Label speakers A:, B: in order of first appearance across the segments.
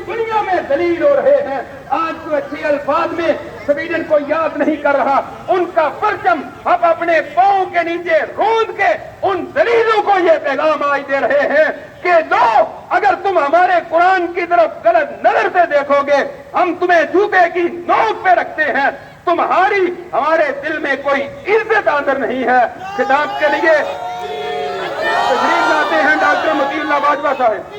A: دنیا میں ذلیل ہو رہے ہیں. آج تو اچھے الفاظ میں سویڈن کو یاد نہیں کر رہا, ان کا پرچم اب اپنے پاؤں کے نیچے روند کے ان ذلیلوں کو یہ پیغام آج دے رہے ہیں کہ لو, اگر تم ہمارے قرآن کی طرف غلط نظر سے دیکھو گے, ہم تمہیں جوتے کی نوک پہ رکھتے ہیں, تمہاری ہمارے دل میں کوئی عزت اندر نہیں ہے. خطاب کے لیے تشریف لاتے ہیں ڈاکٹر مطیع اللہ باجوہ صاحب.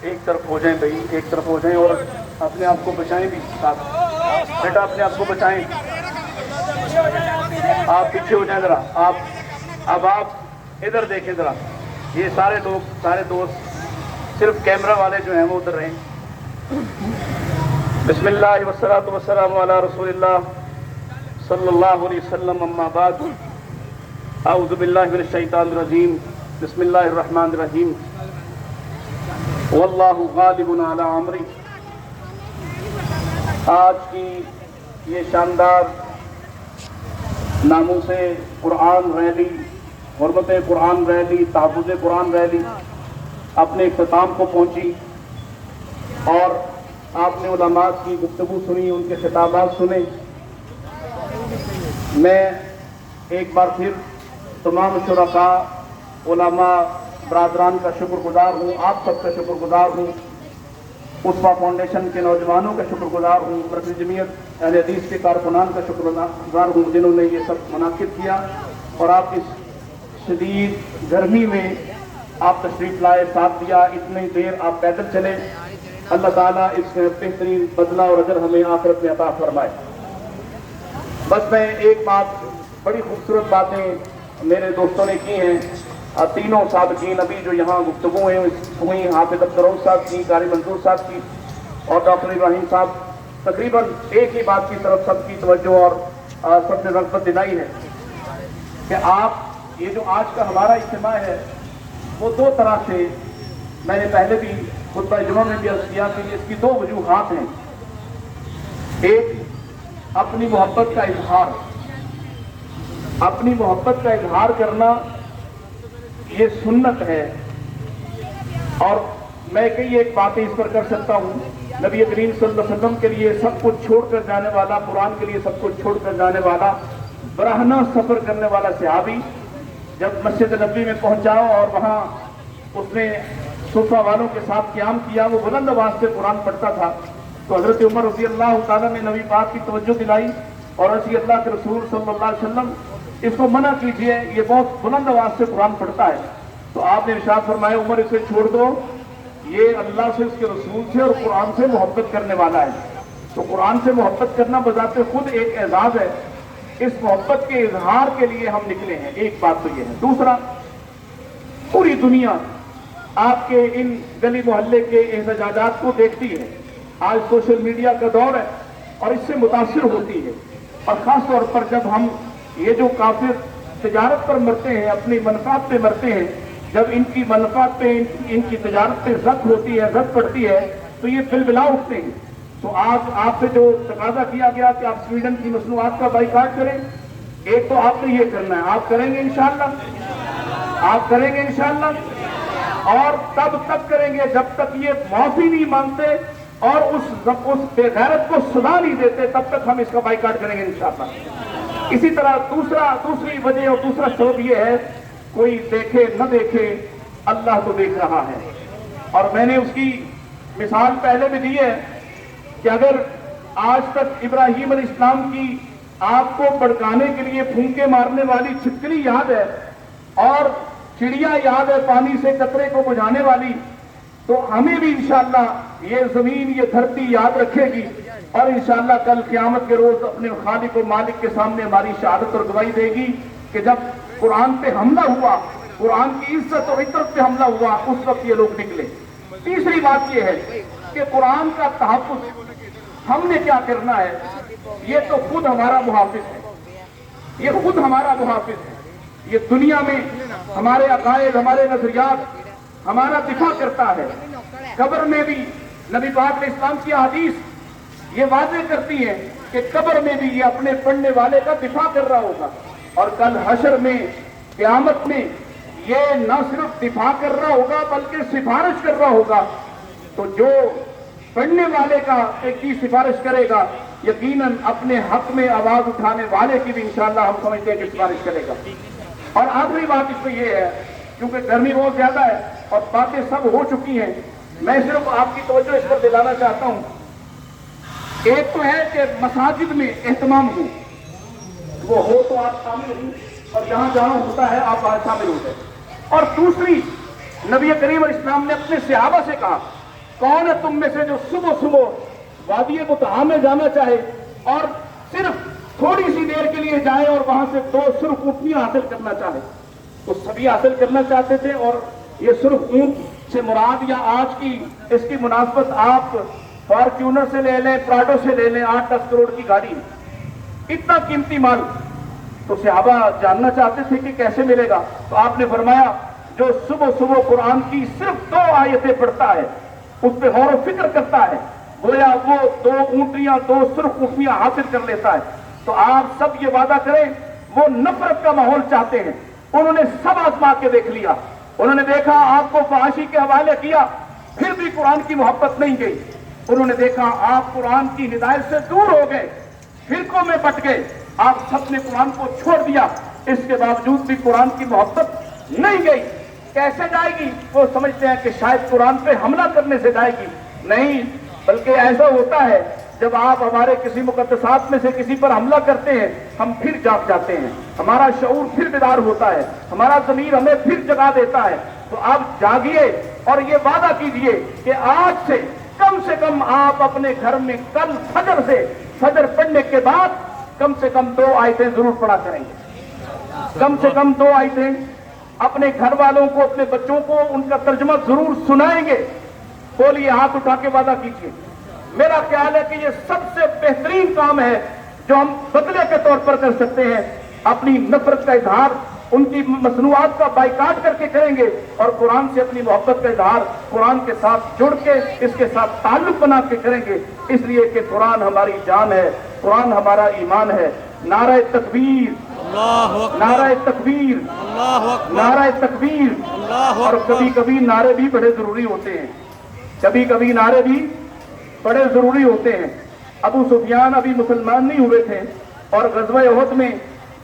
A: ایک طرف ہو جائیں بھائی, ایک طرف ہو جائیں, اور اپنے آپ کو بچائیں بھی. بیٹا اپنے آپ کو بچائیں, آپ پیچھے ہو جائیں ذرا. اب آپ ادھر دیکھیں ذرا. یہ سارے لوگ, سارے دوست, صرف کیمرہ والے جو ہیں وہ ادھر رہیں. بسم اللہ والصلاۃ والسلام علی رسول اللہ صلی اللہ علیہ وسلم. اما بعد, اعوذ باللہ من الشیطان الرجیم. بسم اللہ الرحمن الرحیم. واللہ غالب علی امرہ. آج کی یہ شاندار ناموس قرآن ریلی, حرمت قرآن ریلی, تحفظ قرآن ریلی اپنے اختتام کو پہنچی, اور آپ نے علماء کی گفتگو سنی, ان کے خطابات سنے. میں ایک بار پھر تمام شرکاء, علماء, برادران کا شکر گزار ہوں, آپ سب کا شکر گزار ہوں, اسوا فاؤنڈیشن کے نوجوانوں کا شکر گزار ہوں, مرکزی جمعیت اہل حدیث کے کارکنان کا شکر گزار ہوں جنہوں نے یہ سب منعقد کیا, اور آپ اس شدید گرمی میں آپ تشریف لائے, ساتھ دیا, اتنی دیر آپ پیدل چلے. اللہ تعالیٰ اس میں بہترین بدلہ اور اجر ہمیں آخرت میں عطا فرمائے. بس میں ایک بات, بڑی خوبصورت باتیں میرے دوستوں نے کی ہیں, تینوں سابقین ابھی جو یہاں گفتگو ہوئی, حافظ عبدالروف صاحب کی, قاری منظور صاحب کی, اور ڈاکٹر ابراہیم صاحب, تقریباً ایک ہی بات کی طرف سب کی توجہ اور سب نے رغبت دلائی ہے کہ آپ یہ جو آج کا ہمارا اجتماع ہے وہ دو طرح سے, میں نے پہلے بھی خطبہ جمعہ میں بھی عرض کیا کہ اس کی دو وجوہات ہیں. ایک اپنی محبت کا اظہار, اپنی محبت کا اظہار کرنا یہ سنت ہے, اور میں کئی ایک باتیں اس پر کر سکتا ہوں. نبی کریم صلی اللہ علیہ وسلم کے لیے سب کچھ چھوڑ کر جانے والا, قرآن کے لیے سب کچھ چھوڑ کر جانے والا, برہنہ سفر کرنے والا صحابی جب مسجد نبوی میں پہنچا اور وہاں اس نے صفہ والوں کے ساتھ قیام کیا, وہ بلند آواز سے قرآن پڑھتا تھا, تو حضرت عمر رضی اللہ تعالیٰ نے نبی پاک کی توجہ دلائی اور رضی اللہ کے رسول صلی اللہ علیہ وسلم اس کو منع کیجئے, یہ بہت بلند آواز سے قرآن پڑھتا ہے. تو آپ نے ارشاد فرمایا, عمر اسے چھوڑ دو, یہ اللہ سے, اس کے رسول سے اور قرآن سے محبت کرنے والا ہے. تو قرآن سے محبت کرنا بذات خود ایک اعزاز ہے, اس محبت کے اظہار کے لیے ہم نکلے ہیں. ایک بات تو یہ ہے. دوسرا, پوری دنیا آپ کے ان گلی محلے کے احتجاجات کو دیکھتی ہے. آج سوشل میڈیا کا دور ہے اور اس سے متاثر ہوتی ہے, اور خاص طور پر جب ہم یہ جو کافر تجارت پر مرتے ہیں, اپنی منفعت پہ مرتے ہیں, جب ان کی منفعت پہ, ان کی تجارت پہ زد ہوتی ہے, زد پڑتی ہے, تو یہ بلبلا اٹھتے ہیں. تو آج آپ سے جو تقاضا کیا گیا کہ آپ سویڈن کی مصنوعات کا بائیکاٹ کریں, ایک تو آپ نے یہ کرنا ہے, آپ کریں گے انشاءاللہ, آپ کریں گے انشاءاللہ, اور تب تک کریں گے جب تک یہ معافی نہیں مانگتے اور اس بے غیرت کو سزا نہیں دیتے, تب تک ہم اس کا بائیکاٹ کریں گے انشاءاللہ. اسی طرح دوسری وجہ اور دوسرا سبب یہ ہے, کوئی دیکھے نہ دیکھے اللہ تو دیکھ رہا ہے. اور میں نے اس کی مثال پہلے بھی دی ہے کہ اگر آج تک ابراہیم علیہ السلام کی آگ کو بھڑکانے کے لیے پھونکے مارنے والی چھپکلی یاد ہے اور چڑیا یاد ہے پانی سے قطرے کو بجھانے والی, تو ہمیں بھی انشاءاللہ یہ زمین, یہ دھرتی یاد رکھے گی, اور انشاءاللہ کل قیامت کے روز اپنے خالق و مالک کے سامنے ہماری شہادت اور گواہی دے گی کہ جب قرآن پہ حملہ ہوا, قرآن کی عزت اور عطرت پہ حملہ ہوا, اس وقت یہ لوگ نکلے. تیسری بات یہ ہے کہ قرآن کا تحفظ ہم نے کیا کرنا ہے, یہ تو خود ہمارا محافظ ہے, یہ خود ہمارا محافظ ہے. یہ دنیا میں ہمارے عقائد, ہمارے نظریات, ہمارا دفاع کرتا ہے. قبر میں بھی نبی پاک علیہ السلام کی حدیث یہ واضح کرتی ہے کہ قبر میں بھی یہ اپنے پڑھنے والے کا دفاع کر رہا ہوگا، اور کل حشر میں قیامت میں یہ نہ صرف دفاع کر رہا ہوگا بلکہ سفارش کر رہا ہوگا. تو جو پڑھنے والے کا ایک کی سفارش کرے گا، یقیناً اپنے حق میں آواز اٹھانے والے کی بھی انشاءاللہ ہم سمجھتے ہیں کہ سفارش کرے گا. اور آخری بات اس پہ یہ ہے، کیونکہ گرمی بہت زیادہ ہے اور باتیں سب ہو چکی ہیں، میں صرف آپ کی توجہ اس پر دلانا چاہتا ہوں. ایک تو ہے کہ مساجد میں اہتمام ہو، وہ ہو تو آپ شامل ہوں، اور جہاں جہاں ہوتا ہے آپ وہاں شامل ہو جائیں. اور دوسری، نبی کریم علیہ السلام نے اپنے صحابہ سے کہا، کون ہے تم میں سے جو صبح صبح وادی مطہع میں جانا چاہے اور صرف تھوڑی سی دیر کے لیے جائے اور وہاں سے 2 سرخ اونٹنیاں حاصل کرنا چاہے؟ تو سبھی حاصل کرنا چاہتے تھے، اور یہ سرخ اونٹ سے مراد یا آج کی اس کی مناسبت آپ فارچونر سے لے لیں، پراڈو سے لے لیں، 8-10 کروڑ کی گاڑی، اتنا قیمتی مال. تو صحابہ جاننا چاہتے تھے کہ کیسے ملے گا. تو آپ نے فرمایا جو صبح صبح قرآن کی صرف 2 آیتیں پڑھتا ہے، اس پہ غور و فکر کرتا ہے، گویا وہ 2 اونٹنیاں 2 سرخ اونٹنیاں حاصل کر لیتا ہے. تو آپ سب یہ وعدہ کریں، وہ نفرت کا ماحول چاہتے ہیں، انہوں نے سب آزما کے دیکھ لیا، انہوں نے دیکھا آپ کو فحاشی کے حوالے کیا، پھر بھی قرآن کی محبت نہیں گئی. انہوں نے دیکھا آپ قرآن کی ہدایت سے دور ہو گئے، فرقوں میں بٹ گئے، آپ سب نے قرآن کو چھوڑ دیا، اس کے باوجود بھی قرآن کی محبت نہیں گئی. کیسے جائے گی؟ وہ سمجھتے ہیں کہ شاید قرآن پہ حملہ کرنے سے جائے گی. نہیں، بلکہ ایسا ہوتا ہے جب آپ ہمارے کسی مقدسات میں سے کسی پر حملہ کرتے ہیں، ہم پھر جاگ جاتے ہیں، ہمارا شعور پھر بیدار ہوتا ہے، ہمارا ضمیر ہمیں پھر جگا دیتا ہے. تو آپ جاگیے اور یہ وعدہ کیجئے کہ آج سے کم آپ اپنے گھر میں کل فجر پڑھنے کے بعد کم سے کم 2 آیتیں ضرور پڑھا کریں گے. کم سے کم 2 آیتیں اپنے گھر والوں کو، اپنے بچوں کو ان کا ترجمہ ضرور سنائیں گے. بولیے، ہاتھ اٹھا کے وعدہ کیجئے. میرا خیال ہے کہ یہ سب سے بہترین کام ہے جو ہم بدلے کے طور پر کر سکتے ہیں. اپنی نفرت کا اظہار ان کی مصنوعات کا بائیکاٹ کر کے کریں گے، اور قرآن سے اپنی محبت کا اظہار قرآن کے ساتھ جڑ کے اس کے ساتھ تعلق بنا کے کریں گے. اس لیے کہ قرآن ہماری جان ہے، قرآن ہمارا ایمان ہے. نعرہ تکبیر، نعرہ تکبیر، نعرہ تکبیر. اور کبھی کبھی نعرے بھی بڑے ضروری ہوتے ہیں، کبھی کبھی نعرے بھی بڑے ضروری ہوتے ہیں. ابو سفیان ابھی مسلمان نہیں ہوئے تھے، اور غزوہ احد میں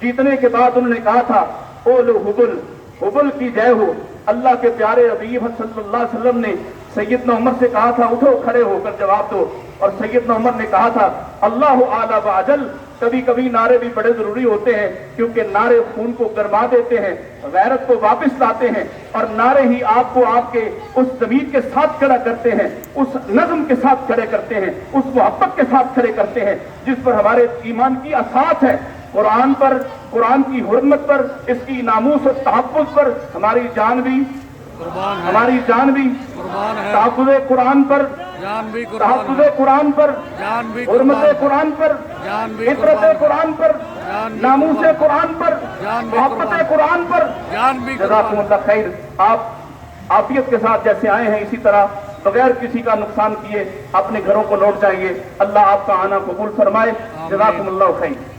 A: جیتنے کے بعد انہوں نے کہا تھا، اولو حبل، حبل کی جے ہو. اللہ کے پیارے حبیب صلی اللہ علیہ وسلم نے سیدنا عمر سے کہا تھا، اٹھو کھڑے ہو کر جواب دو. اور سیدنا عمر نے کہا تھا، اللہ اعلی و اجل. کبھی کبھی نعرے بھی بڑے ضروری ہوتے ہیں، کیونکہ نعرے خون کو گرما دیتے ہیں، غیرت کو واپس لاتے ہیں، اور نعرے ہی آپ کو آپ کے اس ضمیر کے ساتھ کھڑا کرتے ہیں، اس نظم کے ساتھ کھڑے کرتے ہیں، اس محبت کے ساتھ کھڑے کرتے ہیں جس پر ہمارے ایمان کی اساس ہے. قرآن پر، قرآن کی حرمت پر، اس کی ناموس اور تحفظ پر ہماری جان بھی تحفظ قرآن پر، تحفظ قرآن پر، حرمت قرآن پر، عبرت قرآن پر، ناموس قرآن پر، محبت قرآن پر. جزاکم اللہ خیر. آپ عافیت کے ساتھ جیسے آئے ہیں اسی طرح بغیر کسی کا نقصان کیے اپنے گھروں کو لوٹ جائیے. اللہ آپ کا آنا قبول فرمائے. جزاکم اللہ خیر.